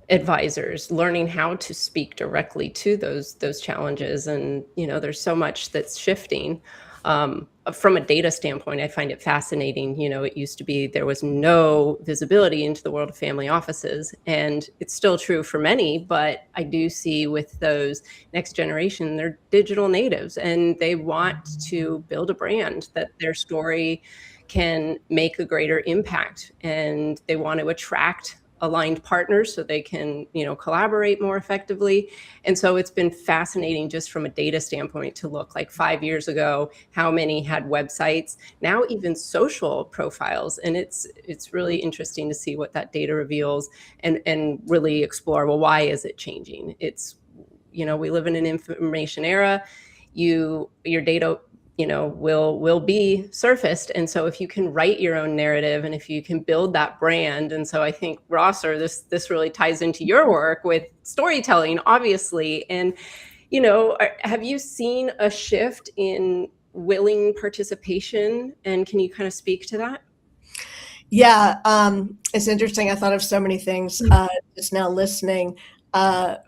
advisors, learning how to speak directly to those challenges. And there's so much that's shifting. From a data standpoint, I find it fascinating. It used to be there was no visibility into the world of family offices, and it's still true for many, but I do see with those next generation, they're digital natives and they want to build a brand that their story can make a greater impact, and they want to attract aligned partners so they can, collaborate more effectively. And so it's been fascinating just from a data standpoint to look like 5 years ago, how many had websites, now even social profiles. And it's really interesting to see what that data reveals and really explore, well, why is it changing? It's, we live in an information era. Your data will be surfaced. And so if you can write your own narrative and if you can build that brand, and so I think Rosser, this really ties into your work with storytelling, obviously. And, have you seen a shift in willing participation? And can you kind of speak to that? Yeah, it's interesting. I thought of so many things just now listening. But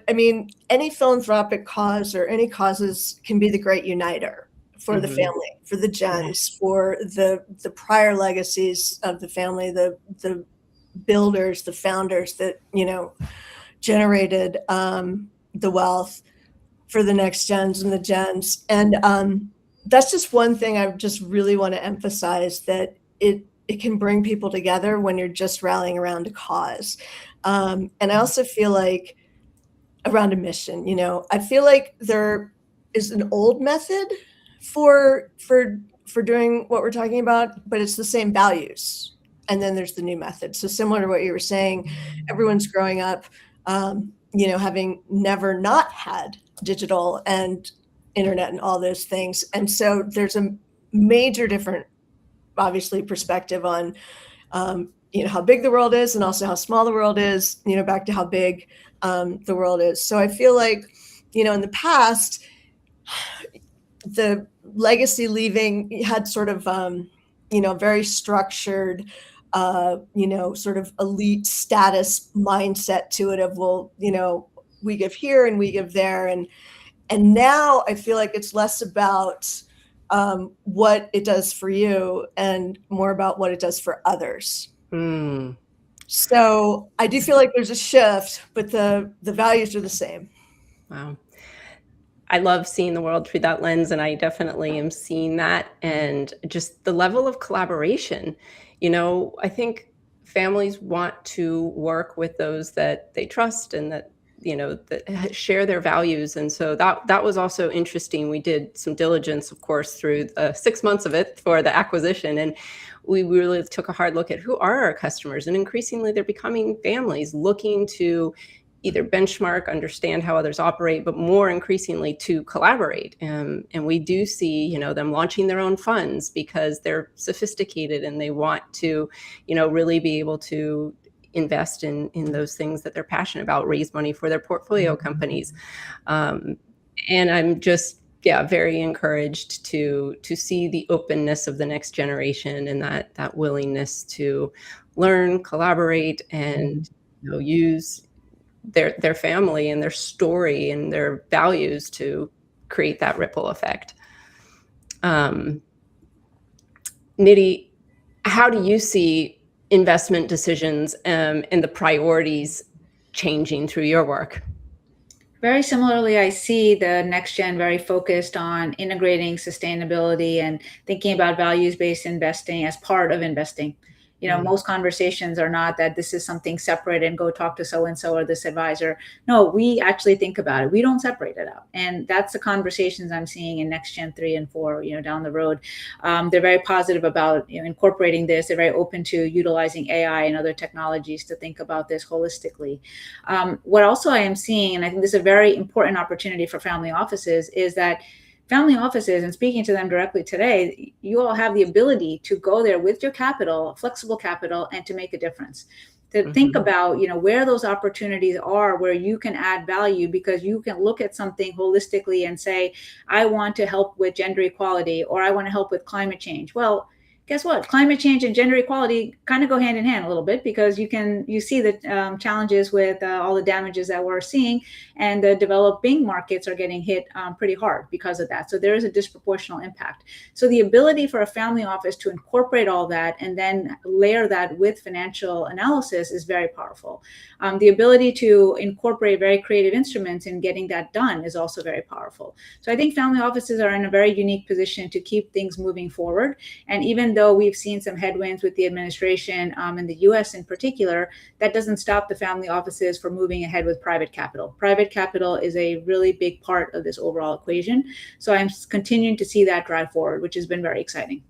I mean, any philanthropic cause or any causes can be the great uniter for the family, for the gens, for the prior legacies of the family, the builders, the founders that, generated the wealth for the next gens and the gens. And that's just one thing I just really want to emphasize, that it can bring people together when you're just rallying around a cause. And I also feel like around a mission, I feel like there is an old method for doing what we're talking about, but it's the same values. And then there's the new method. So similar to what you were saying, everyone's growing up, having never not had digital and internet and all those things. And so there's a major different, obviously, perspective on, how big the world is and also how small the world is, back to how big the world is. So I feel like, in the past, the legacy leaving had sort of, very structured, sort of elite status mindset to it of, well, we give here and we give there. And now I feel like it's less about what it does for you and more about what it does for others. So I do feel like there's a shift, but the values are the same. Wow. I love seeing the world through that lens, and I definitely am seeing that. And just the level of collaboration, I think families want to work with those that they trust and that, that share their values. And so that was also interesting. We did some diligence, of course, through the 6 months of it for the acquisition. And we really took a hard look at who are our customers. And increasingly, they're becoming families looking to either benchmark, understand how others operate, but more increasingly to collaborate. And we do see, them launching their own funds because they're sophisticated and they want to, really be able to invest in those things that they're passionate about, raise money for their portfolio companies. And I'm just, very encouraged to see the openness of the next generation and that willingness to learn, collaborate, and use their family and their story and their values to create that ripple effect. Nidhi, how do you see investment decisions and the priorities changing through your work? Very similarly, I see the next gen very focused on integrating sustainability and thinking about values-based investing as part of investing. Most conversations are not that this is something separate and go talk to so-and-so or this advisor. No, we actually think about it. We don't separate it out. And that's the conversations I'm seeing in next gen 3 and 4, down the road. They're very positive about incorporating this. They're very open to utilizing AI and other technologies to think about this holistically. What also I am seeing, and I think this is a very important opportunity for family offices, is that family offices, and speaking to them directly today, you all have the ability to go there with your capital, flexible capital, and to make a difference. To think about, where those opportunities are, where you can add value, because you can look at something holistically and say, I want to help with gender equality, or I want to help with climate change. Well, guess what? Climate change and gender equality kind of go hand in hand a little bit, because you see the challenges with all the damages that we're seeing, and the developing markets are getting hit pretty hard because of that. So there is a disproportional impact. So the ability for a family office to incorporate all that and then layer that with financial analysis is very powerful. The ability to incorporate very creative instruments in getting that done is also very powerful. So I think family offices are in a very unique position to keep things moving forward. And even though we've seen some headwinds with the administration in the US in particular, that doesn't stop the family offices from moving ahead with private capital. Private capital is a really big part of this overall equation. So I'm continuing to see that drive forward, which has been very exciting.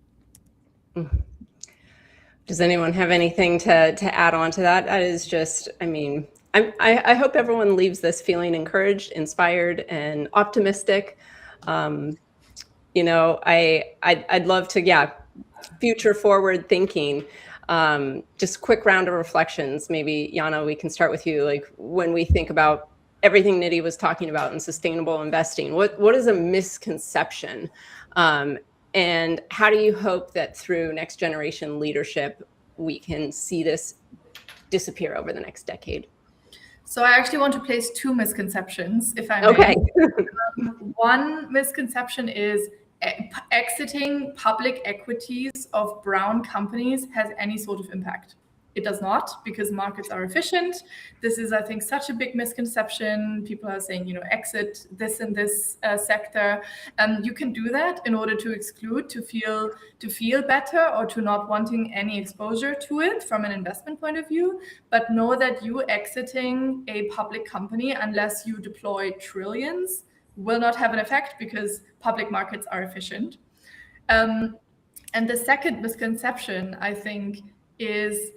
Does anyone have anything to add on to that? That is just, I hope everyone leaves this feeling encouraged, inspired, and optimistic. I'd love to, future forward thinking. Just quick round of reflections. Maybe Jana, we can start with you. Like, when we think about everything Nidhi was talking about in sustainable investing, what is a misconception? And how do you hope that through next generation leadership, we can see this disappear over the next decade? So I actually want to place two misconceptions, if I may. Okay. One misconception is exiting public equities of brown companies has any sort of impact. It does not, because markets are efficient. This is, I think, such a big misconception. People are saying, exit this and this sector. You can do that in order to exclude, to feel better, or to not wanting any exposure to it from an investment point of view. But know that you exiting a public company, unless you deploy trillions, will not have an effect, because public markets are efficient. And the second misconception, I think, is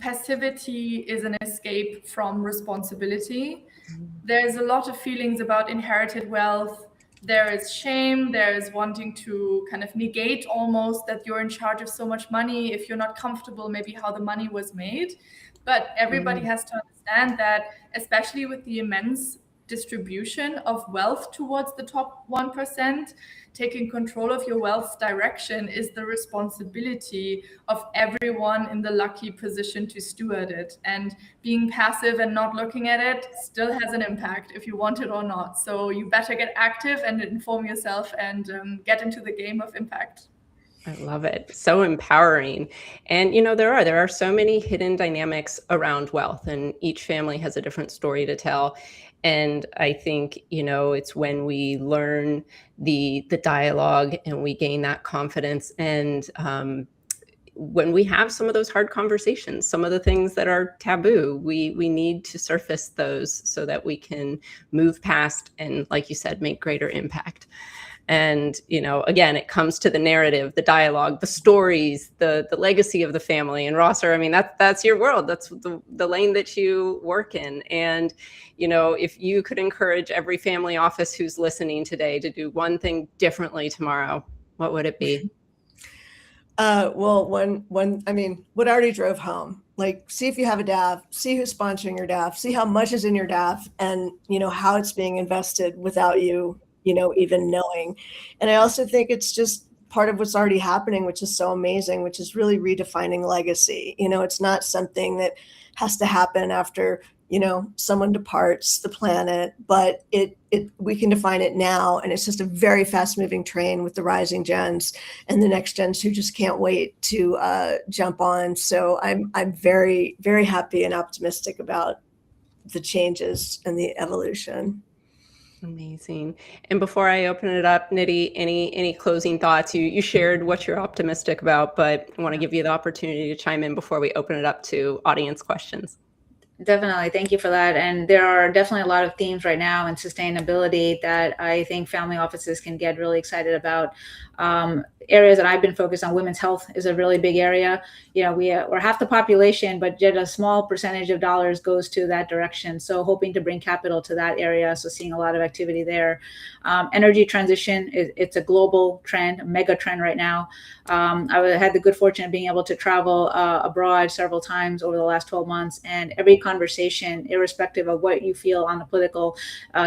passivity is an escape from responsibility. There's a lot of feelings about inherited wealth. There is shame. There is wanting to kind of negate almost that you're in charge of so much money if you're not comfortable maybe how the money was made. But everybody has to understand that, especially with the immense distribution of wealth towards the top 1%, taking control of your wealth's direction is the responsibility of everyone in the lucky position to steward it. And being passive and not looking at it still has an impact, if you want it or not. So you better get active and inform yourself and get into the game of impact. I love it. So empowering. And, there are so many hidden dynamics around wealth, and each family has a different story to tell. And I think, it's when we learn the dialogue and we gain that confidence, and when we have some of those hard conversations, some of the things that are taboo, we need to surface those so that we can move past and, like you said, make greater impact. And, again, it comes to the narrative, the dialogue, the stories, the legacy of the family. And Rosser, that's your world. That's the lane that you work in. And, if you could encourage every family office who's listening today to do one thing differently tomorrow, what would it be? Well, what already drove home, like, see if you have a DAF, see who's sponsoring your DAF, see how much is in your DAF, and, how it's being invested without you even knowing. And I also think it's just part of what's already happening, which is so amazing, which is really redefining legacy. It's not something that has to happen after, someone departs the planet, but we can define it now. And it's just a very fast moving train with the rising gens and the next gens who just can't wait to jump on. So I'm very, very happy and optimistic about the changes and the evolution. Amazing. And before I open it up, Nidhi, any closing thoughts? You shared what you're optimistic about, but I want to give you the opportunity to chime in before we open it up to audience questions. Definitely. Thank you for that. And there are definitely a lot of themes right now in sustainability that I think family offices can get really excited about. Areas that I've been focused on, women's health is a really big area. We're half the population, but yet a small percentage of dollars goes to that direction. So hoping to bring capital to that area. So seeing a lot of activity there. Energy transition, it's a global trend, a mega trend right now. I had the good fortune of being able to travel abroad several times over the last 12 months, and every conversation, irrespective of what you feel on the political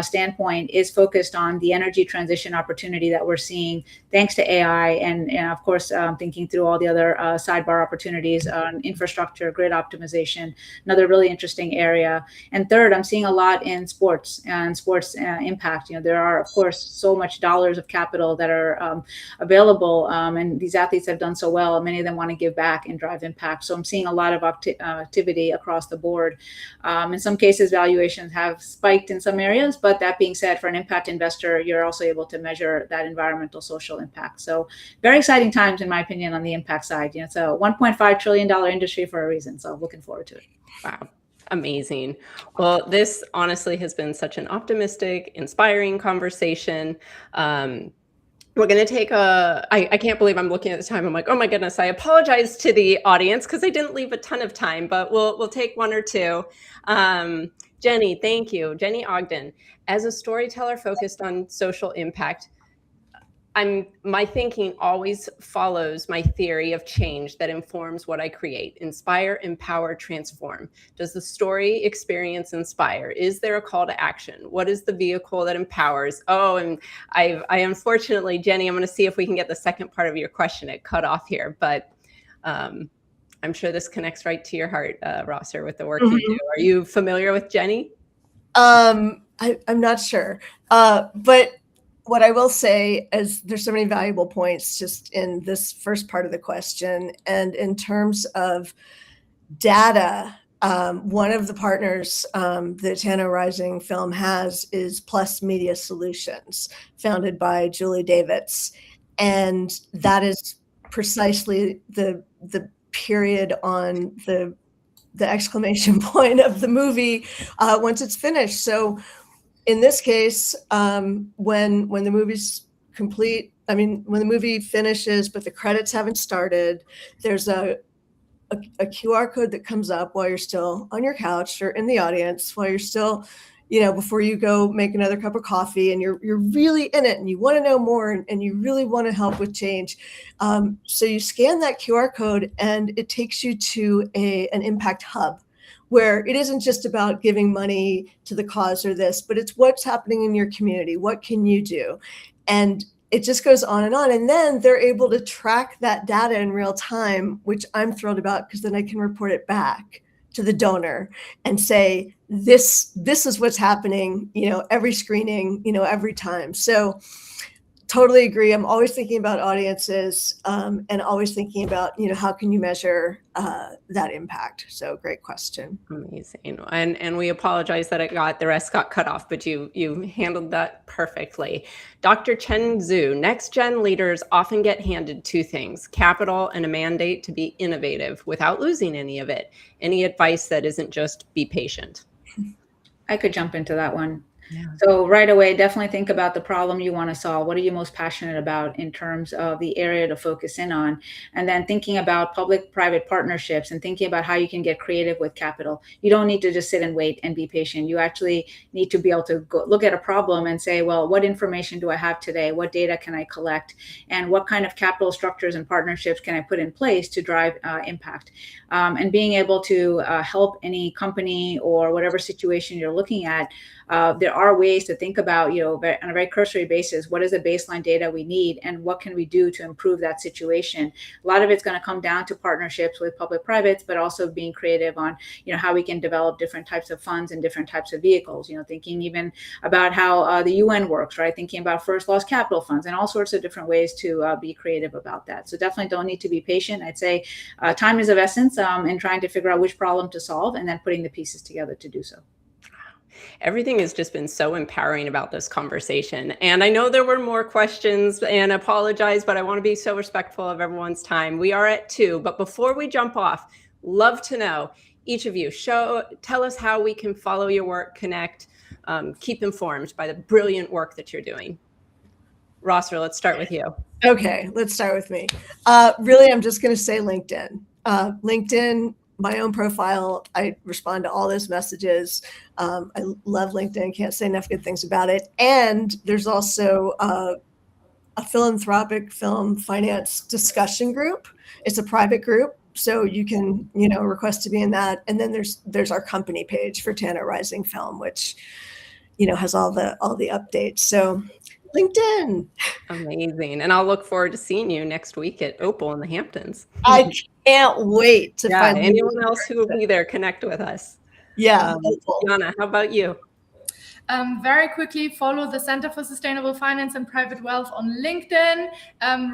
standpoint, is focused on the energy transition opportunity that we're seeing thanks to AI, and of course, thinking through all the other sidebar opportunities on infrastructure, grid optimization, another really interesting area. And third, I'm seeing a lot in sports and sports impact. There are, of course, so much dollars of capital that are available, and these athletes have done so well. Many of them want to give back and drive impact. So I'm seeing a lot of activity across the board. In some cases, valuations have spiked in some areas, but that being said, for an impact investor, you're also able to measure that environmental social impact. So very exciting times, in my opinion, on the impact side. It's a $1.5 trillion industry for a reason. So looking forward to it. Wow. Amazing. Well, this honestly has been such an optimistic, inspiring conversation. We're going to take I can't believe I'm looking at the time. I'm like, oh my goodness, I apologize to the audience because I didn't leave a ton of time, but we'll take one or two. Jenny, thank you. Jenny Ogden, as a storyteller focused on social impact, my thinking always follows my theory of change that informs what I create. Inspire, empower, transform. Does the story experience inspire? Is there a call to action? What is the vehicle that empowers? Oh, and I unfortunately, Jenny, I'm going to see if we can get the second part of your question. It cut off here, but I'm sure this connects right to your heart, Rosser, with the work you do. Are you familiar with Jenny? I'm not sure, but what I will say is there's so many valuable points just in this first part of the question. And in terms of data, one of the partners the Tano Rising film has is Plus Media Solutions, founded by Julie Davids. And that is precisely the period on the exclamation point of the movie once it's finished. So in this case, when the movie's complete, when the movie finishes, but the credits haven't started, there's a QR code that comes up while you're still on your couch or in the audience, while you're still, before you go make another cup of coffee, and you're really in it and you want to know more and you really want to help with change. So you scan that QR code and it takes you to an impact hub, where it isn't just about giving money to the cause or this, but it's what's happening in your community. What can you do? And it just goes on. And then they're able to track that data in real time, which I'm thrilled about, because then I can report it back to the donor and say, this is what's happening, every screening, every time. So totally agree. I'm always thinking about audiences and always thinking about, how can you measure that impact? So great question. Amazing. And we apologize that the rest got cut off, but you handled that perfectly. Dr. Chen Zhu, next gen leaders often get handed two things: capital and a mandate to be innovative without losing any of it. Any advice that isn't just be patient? I could jump into that one. Yeah. So right away, definitely think about the problem you want to solve. What are you most passionate about in terms of the area to focus in on? And then thinking about public-private partnerships and thinking about how you can get creative with capital. You don't need to just sit and wait and be patient. You actually need to be able to go look at a problem and say, well, what information do I have today? What data can I collect? And what kind of capital structures and partnerships can I put in place to drive impact? And being able to help any company or whatever situation you're looking at. There are ways to think about, on a very cursory basis, what is the baseline data we need and what can we do to improve that situation? A lot of it's going to come down to partnerships with public privates, but also being creative on, how we can develop different types of funds and different types of vehicles, thinking even about how the UN works, right? Thinking about first loss capital funds and all sorts of different ways to be creative about that. So definitely don't need to be patient. I'd say time is of essence in trying to figure out which problem to solve and then putting the pieces together to do so. Everything has just been so empowering about this conversation. And I know there were more questions, and apologize, but I want to be so respectful of everyone's time. We are at 2, but before we jump off, love to know, each of you, tell us how we can follow your work, connect, keep informed by the brilliant work that you're doing. Rosser, let's start with you. Okay, let's start with me. Really, I'm just going to say LinkedIn. LinkedIn, my own profile, I respond to all those messages. I love LinkedIn, can't say enough good things about it. And there's also a philanthropic film finance discussion group. It's a private group, so you can, request to be in that. And then there's our company page for Tanner Rising Film, which, has all the updates. So LinkedIn. Amazing. And I'll look forward to seeing you next week at Opal in the Hamptons. I can't wait to find anyone else who will be there, connect with us. Yeah. Jana, how about you? Very quickly, follow the Center for Sustainable Finance and Private Wealth on LinkedIn.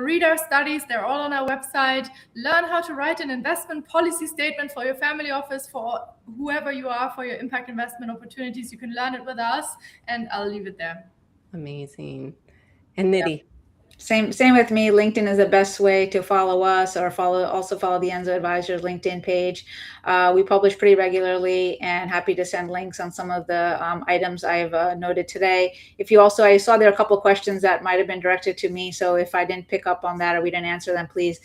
Read our studies. They're all on our website. Learn how to write an investment policy statement for your family office, for whoever you are, for your impact investment opportunities. You can learn it with us, and I'll leave it there. Amazing. And Nidhi? Yeah. Same with me. LinkedIn is the best way to follow us, or also follow the Enzo Advisors LinkedIn page. We publish pretty regularly, and happy to send links on some of the items I've noted today. I saw there are a couple of questions that might have been directed to me. So if I didn't pick up on that or we didn't answer them, please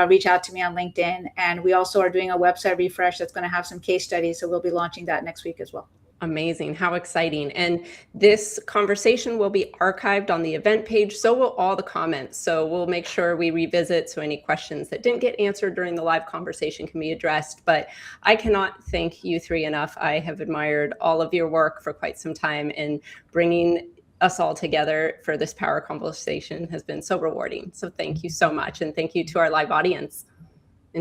reach out to me on LinkedIn. And we also are doing a website refresh that's going to have some case studies. So we'll be launching that next week as well. Amazing. How exciting. And this conversation will be archived on the event page. So will all the comments. So we'll make sure we revisit. So any questions that didn't get answered during the live conversation can be addressed. But I cannot thank you 3 enough. I have admired all of your work for quite some time, and bringing us all together for this power conversation has been so rewarding. So thank you so much. And thank you to our live audience.